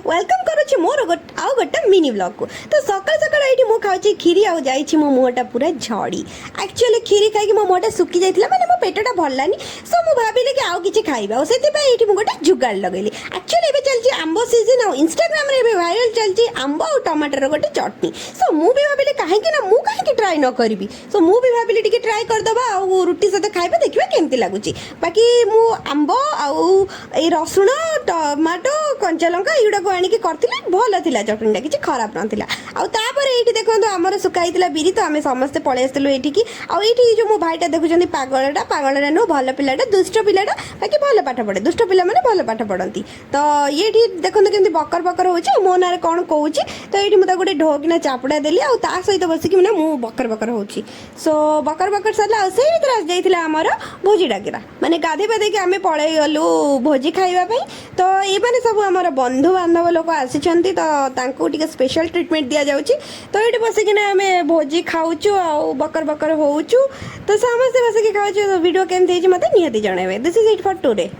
Welcome करुच्ची मोर आउ गोटे mini blog को। तो सकाल सकाल ये मु खाऊँ खीरी आउ जाइए मो मुहटा पूरा झड़ी। एक्चुअली खीरी खाई मो मुहटा सुखी जाता मैंने मो पेटा भरलानी। सो मु भाविली कि आउ किछि खाइबा से गोटे जुगाड़ लगेली। एक्चुअली एबे चलछि आंबो सीजन आ इंस्टाग्राम रे वायरल चलछि आंबो और टमाटर गोटे चटनी। सो मु भी भाविली कहीं ना मु कहीं ट्राई न करी। सो मु भी भाविली टिके ट्राई करदबा आ रुटी सहित खाइबा देखिबा केमती लागुछि। बाकी मु आंबो आउ ए रसुण टमाटो कंचा लंका एगुड़ा को आनिक करथिले भल थिला चटनीटा किछि खराब नथिला। आ तापर एठी देखंतु हमर सुकाइतिला बिरी तो आमे समस्त पळे आस्तिलु एठी की आ एठी जो मो भाईटा देखुचंदी पागलटा नो भल पिलाटा दुष्ट पिलाटा बाकी भल पाठ पढे दुष्ट पिला माने भल पाठ पढंती। तो एठी देखंतु केमती बकर बकर होछि मो नारे कोन कहूछि। तो एठी मु ता गोटे ढोकिना चापड़ा देली आ ता सहित बसिकी माने मु बकर बकर होछि। सो बकर बकर सरला आ सेही भितर जाइतिला हमर भोजी डाकिरा माने गाधे बाधे के आमे पळे गलु भोजी खाइबा पई। तो ए माने सब हमर बंधु बांधव लोक आसिछंती तो तांको टिके स्पेशल ट्रीटमेंट दिया जाउची। तो एठी बसिकिना आमे भोजी खाउचु आ बकर बकर होउचु। तो समस्त बसिकी खाउचु। वीडियो केमती हेछि मते नियति जणाइबे। This is it for today.